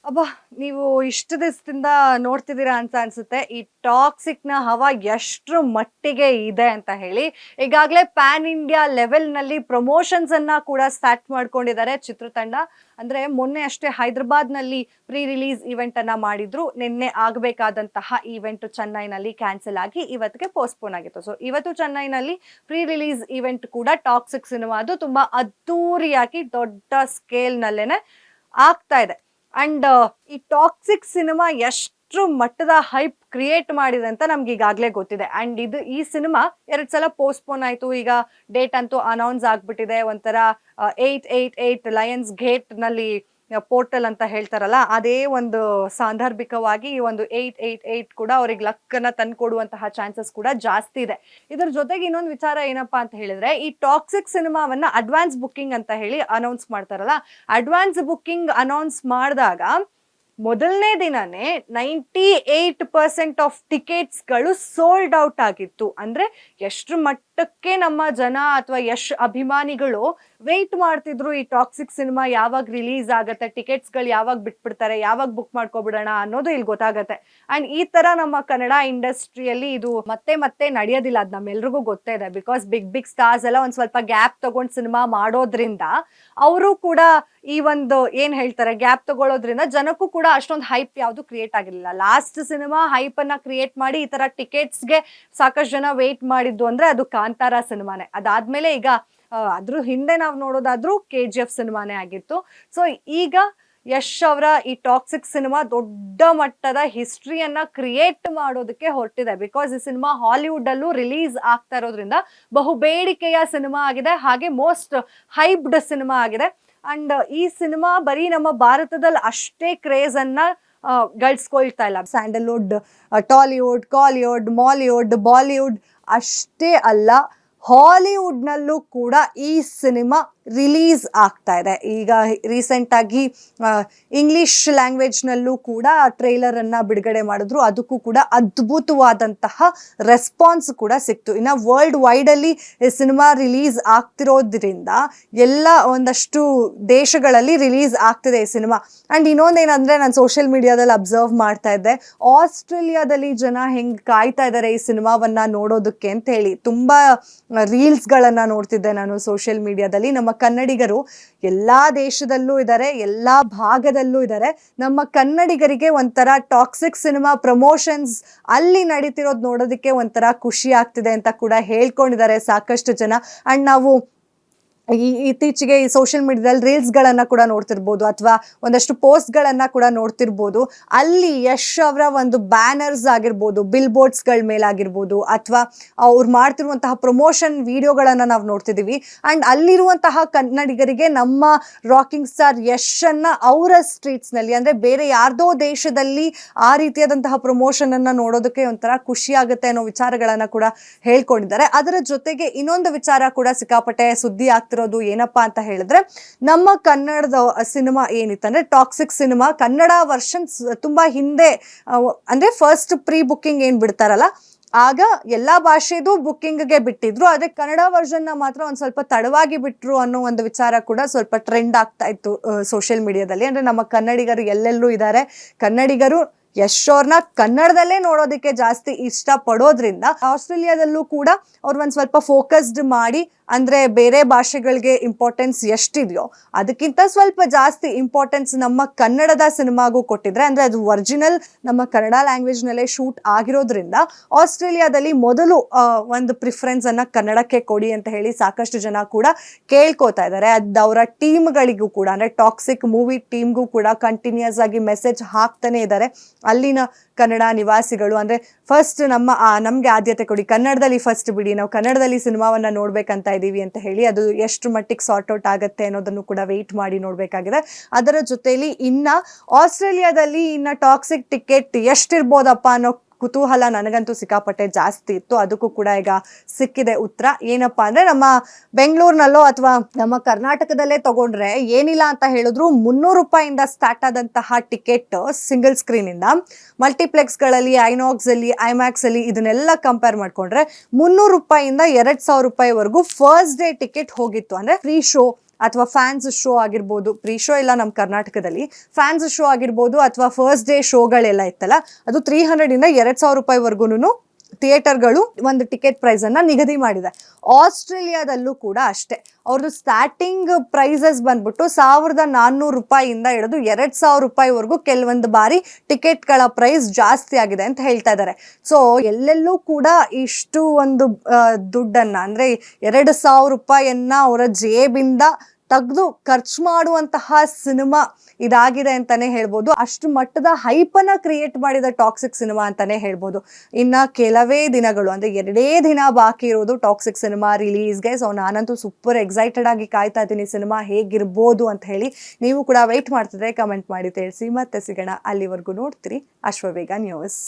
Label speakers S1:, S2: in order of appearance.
S1: ಅಬ್ಬಾ! ನೀವು ಇಷ್ಟು ದಿವಸದಿಂದ ನೋಡ್ತಿದ್ದೀರಾ ಅಂತ ಅನ್ಸುತ್ತೆ. ಈ ಟಾಕ್ಸಿಕ್‌ನ ಹವಾ ಎಷ್ಟ್ರ ಮಟ್ಟಿಗೆ ಇದೆ ಅಂತ ಹೇಳಿ. ಈಗಾಗಲೇ ಪ್ಯಾನ್ ಇಂಡಿಯಾ ಲೆವೆಲ್‌ನಲ್ಲಿ ಪ್ರಮೋಷನ್ಸ್ ಅನ್ನ ಕೂಡ ಸ್ಟಾರ್ಟ್ ಮಾಡ್ಕೊಂಡಿದ್ದಾರೆ ಚಿತ್ರತಂಡ. ಅಂದ್ರೆ ಮೊನ್ನೆ ಅಷ್ಟೇ ಹೈದರಾಬಾದ್‌ನಲ್ಲಿ ಪ್ರೀ ರಿಲೀಸ್ ಈವೆಂಟ್ ಅನ್ನ ಮಾಡಿದ್ರು. ನಿನ್ನೆ ಆಗಬೇಕಾದಂತಹ ಈವೆಂಟ್ ಚೆನ್ನೈನಲ್ಲಿ ಕ್ಯಾನ್ಸಲ್ ಆಗಿ ಇವತ್ತಿಗೆ ಪೋಸ್ಟ್‌ಪೋನ್ ಆಗಿತ್ತು. ಸೊ ಇವತ್ತು ಚೆನ್ನೈನಲ್ಲಿ ಪ್ರೀ ರಿಲೀಸ್ ಈವೆಂಟ್ ಕೂಡ ಟಾಕ್ಸಿಕ್ ಸಿನಿಮಾದು ತುಂಬಾ ಅದ್ದೂರಿಯಾಗಿ ದೊಡ್ಡ ಸ್ಕೇಲ್‌ನಲ್ಲೇನೆ ಆಗ್ತಾ ಇದೆ. ಅಂಡ್ ಈ ಟಾಕ್ಸಿಕ್ ಸಿನಿಮಾ ಎಷ್ಟು ಮಟ್ಟದ ಹೈಪ್ ಕ್ರಿಯೇಟ್ ಮಾಡಿದೆ ಅಂತ ನಮ್ಗೆ ಈಗಾಗಲೇ ಗೊತ್ತಿದೆ. ಅಂಡ್ ಈ ಸಿನಿಮಾ 2 ಸಲ ಪೋಸ್ಟ್‌ಪೋನ್ ಆಯ್ತು. ಈಗ ಡೇಟ್ ಅಂತೂ ಅನೌನ್ಸ್ ಆಗ್ಬಿಟ್ಟಿದೆ. ಒಂಥರ 888 ಲಯನ್ಸ್ ಗೇಟ್ ನಲ್ಲಿ ಪೋರ್ಟಲ್ ಅಂತ ಹೇಳ್ತಾರಲ್ಲ, ಅದೇ ಒಂದು ಸಾಂದರ್ಭಿಕವಾಗಿ ಈ ಒಂದು 888 ಕೂಡ ಅವ್ರಿಗೆ ಲಕ್ಕನ್ನ ತಂದ್ಕೊಡುವಂತಹ ಚಾನ್ಸಸ್ ಕೂಡ ಜಾಸ್ತಿ ಇದೆ. ಇದ್ರ ಜೊತೆಗೆ ಇನ್ನೊಂದು ವಿಚಾರ ಏನಪ್ಪಾ ಅಂತ ಹೇಳಿದ್ರೆ, ಈ ಟಾಕ್ಸಿಕ್ ಸಿನಿಮಾವನ್ನ ಅಡ್ವಾನ್ಸ್ ಬುಕ್ಕಿಂಗ್ ಅಂತ ಹೇಳಿ ಅನೌನ್ಸ್ ಮಾಡ್ತಾರಲ್ಲ, ಅಡ್ವಾನ್ಸ್ ಬುಕ್ಕಿಂಗ್ ಅನೌನ್ಸ್ ಮಾಡಿದಾಗ ಮೊದಲನೇ ದಿನನೇ 98% ಆಫ್ ಟಿಕೆಟ್ಸ್ಗಳು ಸೋಲ್ಡ್ ಔಟ್ ಆಗಿತ್ತು. ಅಂದ್ರೆ ಎಷ್ಟು ಮಟ್ಟಕ್ಕೆ ನಮ್ಮ ಜನ ಅಥವಾ ಅಭಿಮಾನಿಗಳು ವೇಟ್ ಮಾಡ್ತಿದ್ರು ಈ ಟಾಕ್ಸಿಕ್ ಸಿನಿಮಾ ಯಾವಾಗ ರಿಲೀಸ್ ಆಗತ್ತೆ, ಟಿಕೆಟ್ಸ್ಗಳು ಯಾವಾಗ ಬಿಟ್ಬಿಡ್ತಾರೆ, ಯಾವಾಗ ಬುಕ್ ಮಾಡ್ಕೊಬಿಡೋಣ ಅನ್ನೋದು ಇಲ್ಲಿ ಗೊತ್ತಾಗತ್ತೆ. ಅಂಡ್ ಈ ತರ ನಮ್ಮ ಕನ್ನಡ ಇಂಡಸ್ಟ್ರಿಯಲ್ಲಿ ಇದು ಮತ್ತೆ ಮತ್ತೆ ನಡೆಯೋದಿಲ್ಲ, ಅದು ನಮ್ಮೆಲ್ರಿಗೂ ಗೊತ್ತೇ ಇದೆ. ಬಿಕಾಸ್ ಬಿಗ್ ಸ್ಟಾರ್ಸ್ ಎಲ್ಲ ಒಂದ್ ಸ್ವಲ್ಪ ಗ್ಯಾಪ್ ತಗೊಂಡ್ ಸಿನಿಮಾ ಮಾಡೋದ್ರಿಂದ ಅವರು ಕೂಡ ಈ ಒಂದು ಏನ್ ಹೇಳ್ತಾರೆ ಗ್ಯಾಪ್ ತಗೊಳ್ಳೋದ್ರಿಂದ ಜನಕ್ಕೂ ಕೂಡ ಅಷ್ಟೊಂದು ಹೈಪ್ ಯಾವುದು ಕ್ರಿಯೇಟ್ ಆಗಿರ್ಲಿಲ್ಲ. ಲಾಸ್ಟ್ ಸಿನಿಮಾ ಹೈಪ್ ಅನ್ನ ಕ್ರಿಯೇಟ್ ಮಾಡಿ ಈ ತರ ಟಿಕೆಟ್ಸ್ಗೆ ಸಾಕಷ್ಟು ಜನ ವೇಟ್ ಮಾಡಿದ್ದು ಅಂದ್ರೆ ಅದು ಕಾಂತಾರ ಸಿನಿಮಾನೇ. ಅದಾದ್ಮೇಲೆ ಈಗ ಅದ್ರ ಹಿಂದೆ ನಾವು ನೋಡೋದಾದ್ರೂ KGF ಸಿನಿಮಾನೇ ಆಗಿತ್ತು. ಸೊ ಈಗ ಯಶ್ ಅವರ ಈ ಟಾಕ್ಸಿಕ್ ಸಿನಿಮಾ ದೊಡ್ಡ ಮಟ್ಟದ ಹಿಸ್ಟ್ರಿಯನ್ನ ಕ್ರಿಯೇಟ್ ಮಾಡೋದಕ್ಕೆ ಹೊರಟಿದೆ. ಬಿಕಾಸ್ ಈ ಸಿನಿಮಾ ಹಾಲಿವುಡ್ ಅಲ್ಲೂ ರಿಲೀಸ್ ಆಗ್ತಾ ಇರೋದ್ರಿಂದ ಬಹು ಬೇಡಿಕೆಯ ಸಿನಿಮಾ ಆಗಿದೆ, ಹಾಗೆ ಮೋಸ್ಟ್ ಹೈಪ್ಡ್ ಸಿನಿಮಾ ಆಗಿದೆ. ಅಂಡ್ ಈ ಸಿನಿಮಾ ಬರೀ ನಮ್ಮ ಭಾರತದಲ್ಲಿ ಅಷ್ಟೇ ಕ್ರೇಜ್ ಅನ್ನ ಗಳಿಸ್ಕೊಳ್ತಾ ಇಲ್ಲ. Sandalwood, Tollywood, Kollywood, Mollywood, Bollywood ಅಷ್ಟೇ ಅಲ್ಲ, ಹಾಲಿವುಡ್ ನಲ್ಲೂ ಕೂಡ ಈ ಸಿನಿಮಾ ರಿಲೀಸ್ ಆಗ್ತಾ ಇದೆ. ಈಗ ರೀಸೆಂಟ್ ಆಗಿ ಇಂಗ್ಲಿಷ್ ಲ್ಯಾಂಗ್ವೇಜ್ ನಲ್ಲೂ ಕೂಡ ಟ್ರೈಲರ್ ಅನ್ನ ಬಿಡುಗಡೆ ಮಾಡಿದ್ರು. ಅದಕ್ಕೂ ಕೂಡ ಅದ್ಭುತವಾದಂತಹ ರೆಸ್ಪಾನ್ಸ್ ಕೂಡ ಸಿಕ್ತು. ಇನ್ನು ವರ್ಲ್ಡ್ ವೈಡ್ ಅಲ್ಲಿ ಸಿನಿಮಾ ರಿಲೀಸ್ ಆಗ್ತಿರೋದ್ರಿಂದ ಎಲ್ಲ ಒಂದಷ್ಟು ದೇಶಗಳಲ್ಲಿ ರಿಲೀಸ್ ಆಗ್ತಿದೆ ಈ ಸಿನಿಮಾ. ಅಂಡ್ ಇನ್ನೊಂದೇನಂದ್ರೆ, ನಾನು ಸೋಷಿಯಲ್ ಮೀಡಿಯಾದಲ್ಲಿ ಅಬ್ಸರ್ವ್ ಮಾಡ್ತಾ ಇದ್ದೆ, ಆಸ್ಟ್ರೇಲಿಯಾದಲ್ಲಿ ಜನ ಹೆಂಗ್ ಕಾಯ್ತಾ ಇದ್ದಾರೆ ಈ ಸಿನಿಮಾವನ್ನ ನೋಡೋದಕ್ಕೆ ಅಂತ ಹೇಳಿ. ತುಂಬಾ ರೀಲ್ಸ್ ಗಳನ್ನ ನೋಡ್ತಿದ್ದೆ ನಾನು ಸೋಷಿಯಲ್ ಮೀಡಿಯಾದಲ್ಲಿ. ನಮ್ಮ ಕನ್ನಡಿಗರು ಎಲ್ಲಾ ದೇಶದಲ್ಲೂ ಇದ್ದಾರೆ, ಎಲ್ಲಾ ಭಾಗದಲ್ಲೂ ಇದ್ದಾರೆ. ನಮ್ಮ ಕನ್ನಡಿಗರಿಗೆ ಒಂಥರ ಟಾಕ್ಸಿಕ್ ಸಿನಿಮಾ ಪ್ರಮೋಷನ್ಸ್ ಅಲ್ಲಿ ನಡೀತಿರೋದು ನೋಡೋದಕ್ಕೆ ಒಂಥರ ಖುಷಿ ಆಗ್ತಿದೆ ಅಂತ ಕೂಡ ಹೇಳ್ಕೊಂಡಿದ್ದಾರೆ ಸಾಕಷ್ಟು ಜನ. ಅಂಡ್ ನಾವು ಇತ್ತೀಚೆಗೆ ಈ ಸೋಷಿಯಲ್ ಮೀಡಿಯಾದಲ್ಲಿ ರೀಲ್ಸ್ ಗಳನ್ನ ಕೂಡ ನೋಡ್ತಿರ್ಬೋದು, ಅಥವಾ ಒಂದಷ್ಟು ಪೋಸ್ಟ್ ಗಳನ್ನ ಕೂಡ ನೋಡ್ತಿರ್ಬೋದು. ಅಲ್ಲಿ ಯಶ್ ಅವರ ಒಂದು ಬ್ಯಾನರ್ಸ್ ಆಗಿರ್ಬೋದು, ಬಿಲ್ ಬೋರ್ಡ್ಸ್ ಗಳ ಮೇಲಾಗಿರ್ಬೋದು, ಅಥವಾ ಅವ್ರು ಮಾಡ್ತಿರುವಂತಹ ಪ್ರಮೋಷನ್ ವಿಡಿಯೋಗಳನ್ನ ನಾವು ನೋಡ್ತಿದೀವಿ. ಅಂಡ್ ಅಲ್ಲಿರುವಂತಹ ಕನ್ನಡಿಗರಿಗೆ ನಮ್ಮ ರಾಕಿಂಗ್ ಸ್ಟಾರ್ ಯಶ್ ಅನ್ನ ಅವರ ಸ್ಟ್ರೀಟ್ಸ್ ನಲ್ಲಿ, ಅಂದ್ರೆ ಬೇರೆ ಯಾರ್ದೋ ದೇಶದಲ್ಲಿ ಆ ರೀತಿಯಾದಂತಹ ಪ್ರಮೋಷನ್ ಅನ್ನ ನೋಡೋದಕ್ಕೆ ಒಂಥರ ಖುಷಿ ಆಗುತ್ತೆ ಅನ್ನೋ ವಿಚಾರಗಳನ್ನ ಕೂಡ ಹೇಳ್ಕೊಂಡಿದ್ದಾರೆ. ಅದರ ಜೊತೆಗೆ ಇನ್ನೊಂದು ವಿಚಾರ ಕೂಡ ಸಿಕ್ಕಾಪಟ್ಟೆ ಸುದ್ದಿ ಆಗ್ತಿರೋದು ಏನಪ್ಪಾ ಅಂತ ಹೇಳಿದ್ರೆ, ನಮ್ಮ ಕನ್ನಡದ ಸಿನಿಮಾ ಏನಿತ್ತಂದ್ರೆ ಟಾಕ್ಸಿಕ್ ಸಿನಿಮಾ ಕನ್ನಡ ವರ್ಷನ್ ತುಂಬಾ ಹಿಂದೆ, ಅಂದ್ರೆ ಫಸ್ಟ್ ಪ್ರೀ ಬುಕ್ಕಿಂಗ್ ಏನ್ ಬಿಡ್ತಾರಲ್ಲ, ಆಗ ಎಲ್ಲಾ ಭಾಷೆದು ಬುಕ್ಕಿಂಗ್ಗೆ ಬಿಟ್ಟಿದ್ರು. ಆದ್ರೆ ಕನ್ನಡ ವರ್ಷನ್ ಮಾತ್ರ ಒಂದ್ ಸ್ವಲ್ಪ ತಡವಾಗಿ ಬಿಟ್ರು ಅನ್ನೋ ಒಂದು ವಿಚಾರ ಕೂಡ ಸ್ವಲ್ಪ ಟ್ರೆಂಡ್ ಆಗ್ತಾ ಇತ್ತು ಸೋಷಿಯಲ್ ಮೀಡಿಯಾದಲ್ಲಿ. ಅಂದ್ರೆ ನಮ್ಮ ಕನ್ನಡಿಗರು ಎಲ್ಲೆಲ್ಲೂ ಇದ್ದಾರೆ, ಕನ್ನಡಿಗರು ಯಶ್ ಅವ್ರನ್ನ ಕನ್ನಡದಲ್ಲೇ ನೋಡೋದಕ್ಕೆ ಜಾಸ್ತಿ ಇಷ್ಟ ಪಡೋದ್ರಿಂದ ಆಸ್ಟ್ರೇಲಿಯಾದಲ್ಲೂ ಕೂಡ ಅವ್ರು ಒಂದ್ ಸ್ವಲ್ಪ ಫೋಕಸ್ಡ್ ಮಾಡಿ, ಅಂದ್ರೆ ಬೇರೆ ಭಾಷೆಗಳಿಗೆ ಇಂಪಾರ್ಟೆನ್ಸ್ ಎಷ್ಟಿದೆಯೋ ಅದಕ್ಕಿಂತ ಸ್ವಲ್ಪ ಜಾಸ್ತಿ ಇಂಪಾರ್ಟೆನ್ಸ್ ನಮ್ಮ ಕನ್ನಡದ ಸಿನಿಮಾಗೂ ಕೊಟ್ಟಿದ್ರೆ, ಅಂದ್ರೆ ಅದು ಒರಿಜಿನಲ್ ನಮ್ಮ ಕನ್ನಡ ಲ್ಯಾಂಗ್ವೇಜ್ ನಲ್ಲೇ ಶೂಟ್ ಆಗಿರೋದ್ರಿಂದ ಆಸ್ಟ್ರೇಲಿಯಾದಲ್ಲಿ ಮೊದಲು ಒಂದು ಪ್ರಿಫರೆನ್ಸ್ ಅನ್ನ ಕನ್ನಡಕ್ಕೆ ಕೊಡಿ ಅಂತ ಹೇಳಿ ಸಾಕಷ್ಟು ಜನ ಕೂಡ ಕೇಳ್ಕೋತಾ ಇದ್ದಾರೆ. ಅದು ಅವರ ಟೀಮ್ಗಳಿಗೂ ಕೂಡ, ಅಂದ್ರೆ ಟಾಕ್ಸಿಕ್ ಮೂವಿ ಟೀಮ್ಗೂ ಕೂಡ ಕಂಟಿನ್ಯೂಸ್ ಆಗಿ ಮೆಸೇಜ್ ಹಾಕ್ತಾನೆ ಇದ್ದಾರೆ ಅಲ್ಲಿನ ಕನ್ನಡ ನಿವಾಸಿಗಳು. ಅಂದ್ರೆ ಫಸ್ಟ್ ನಮ್ಗೆ ಆದ್ಯತೆ ಕೊಡಿ, ಕನ್ನಡದಲ್ಲಿ ಫಸ್ಟ್ ಬಿಡಿ, ನಾವು ಕನ್ನಡದಲ್ಲಿ ಸಿನಿಮಾವನ್ನ ನೋಡ್ಬೇಕಂತ ಇದೀವಿ ಅಂತ ಹೇಳಿ. ಅದು ಎಷ್ಟು ಮಟ್ಟಿಗೆ ಸಾರ್ಟ್ ಔಟ್ ಆಗತ್ತೆ ಅನ್ನೋದನ್ನು ಕೂಡ ವೇಟ್ ಮಾಡಿ ನೋಡ್ಬೇಕಾಗಿದೆ. ಅದರ ಜೊತೆಲಿ ಆಸ್ಟ್ರೇಲಿಯಾದಲ್ಲಿ ಟಾಕ್ಸಿಕ್ ಟಿಕೆಟ್ ಎಷ್ಟಿರ್ಬೋದಪ್ಪ ಅನ್ನೋ ಕುತೂಹಲ ನನಗಂತೂ ಸಿಕ್ಕಾಪಟ್ಟೆ ಜಾಸ್ತಿ ಇತ್ತು. ಅದಕ್ಕೂ ಕೂಡ ಈಗ ಸಿಕ್ಕಿದೆ ಉತ್ತರ. ಏನಪ್ಪಾ ಅಂದ್ರೆ, ನಮ್ಮ ಬೆಂಗಳೂರಿನಲ್ಲೋ ಅಥವಾ ನಮ್ಮ ಕರ್ನಾಟಕದಲ್ಲೇ ತಗೊಂಡ್ರೆ ಏನಿಲ್ಲ ಅಂತ ಹೇಳಿದ್ರು 300 ರೂಪಾಯಿಂದ ಸ್ಟಾರ್ಟ್ ಆದಂತಹ ಟಿಕೆಟ್ ಸಿಂಗಲ್ ಸ್ಕ್ರೀನ್ ಇಂದ, ಮಲ್ಟಿಪ್ಲೆಕ್ಸ್ ಗಳಲ್ಲಿ, ಐನಾಕ್ಸ್ ಅಲ್ಲಿ, ಐಮ್ಯಾಕ್ಸ್ ಅಲ್ಲಿ ಇದನ್ನೆಲ್ಲ ಕಂಪೇರ್ ಮಾಡ್ಕೊಂಡ್ರೆ 300 ರೂಪಾಯಿಂದ 2000 ರೂಪಾಯಿವರೆಗೂ ಫಸ್ಟ್ ಡೇ ಟಿಕೆಟ್ ಹೋಗಿತ್ತು. ಅಂದ್ರೆ ಫ್ರೀ ಶೋ, ಅಥವಾ ಫ್ಯಾನ್ಸ್ ಶೋ ಆಗಿರ್ಬೋದು, ಪ್ರೀ ಶೋ ಇಲ್ಲ ನಮ್ಮ ಕರ್ನಾಟಕದಲ್ಲಿ, ಫ್ಯಾನ್ಸ್ ಶೋ ಆಗಿರ್ಬೋದು ಅಥವಾ ಫಸ್ಟ್ ಡೇ ಶೋಗಳೆಲ್ಲ ಇತ್ತಲ್ಲ, ಅದು 300 ಇಂದ 2,000 ರೂಪಾಯಿವರೆಗೂ ಥಿಯೇಟರ್ಗಳು ಒಂದು ಟಿಕೆಟ್ ಪ್ರೈಸ್ ಅನ್ನ ನಿಗದಿ ಮಾಡಿದೆ. ಆಸ್ಟ್ರೇಲಿಯಾದಲ್ಲೂ ಕೂಡ ಅಷ್ಟೇ, ಅವ್ರದ್ದು ಸ್ಟಾರ್ಟಿಂಗ್ ಪ್ರೈಸಸ್ ಬಂದ್ಬಿಟ್ಟು 1,400 ರೂಪಾಯಿಯಿಂದ ಹಿಡಿದು 2,000 ರೂಪಾಯಿವರೆಗೂ ಕೆಲವೊಂದು ಬಾರಿ ಟಿಕೆಟ್ಗಳ ಪ್ರೈಸ್ ಜಾಸ್ತಿ ಆಗಿದೆ ಅಂತ ಹೇಳ್ತಾ ಇದ್ದಾರೆ. ಸೊ ಎಲ್ಲೆಲ್ಲೂ ಕೂಡ ಇಷ್ಟು ಒಂದು ದುಡ್ಡನ್ನ ಅಂದ್ರೆ 2,000 ರೂಪಾಯಿಯನ್ನ ಅವರ ಜೇಬಿಂದ ತೆಗೆದು ಖರ್ಚು ಮಾಡುವಂತಹ ಸಿನಿಮಾ ಇದಾಗಿದೆ ಅಂತಾನೆ ಹೇಳ್ಬೋದು. ಅಷ್ಟು ಮಟ್ಟದ ಹೈಪನ್ನ ಕ್ರಿಯೇಟ್ ಮಾಡಿದ ಟಾಕ್ಸಿಕ್ ಸಿನಿಮಾ ಅಂತಾನೆ ಹೇಳ್ಬೋದು. ಇನ್ನ ಕೆಲವೇ ದಿನಗಳು ಅಂದ್ರೆ 2 ದಿನ ಬಾಕಿ ಇರೋದು ಟಾಕ್ಸಿಕ್ ಸಿನಿಮಾ ರಿಲೀಸ್ಗೆ. ಸೊ ನಾನಂತೂ ಸೂಪರ್ ಎಕ್ಸೈಟೆಡ್ ಆಗಿ ಕಾಯ್ತಾ ಇದ್ದೀನಿ ಸಿನಿಮಾ ಹೇಗಿರ್ಬೋದು ಅಂತ ಹೇಳಿ. ನೀವು ಕೂಡ ವೆಯ್ಟ್ ಮಾಡ್ತಿದ್ರೆ ಕಮೆಂಟ್ ಮಾಡಿ ತಿಳಿಸಿ. ಮತ್ತೆ ಸಿಗೋಣ, ಅಲ್ಲಿವರೆಗೂ ನೋಡ್ತೀರಿ ಅಶ್ವವೇಗ ನ್ಯೂಸ್.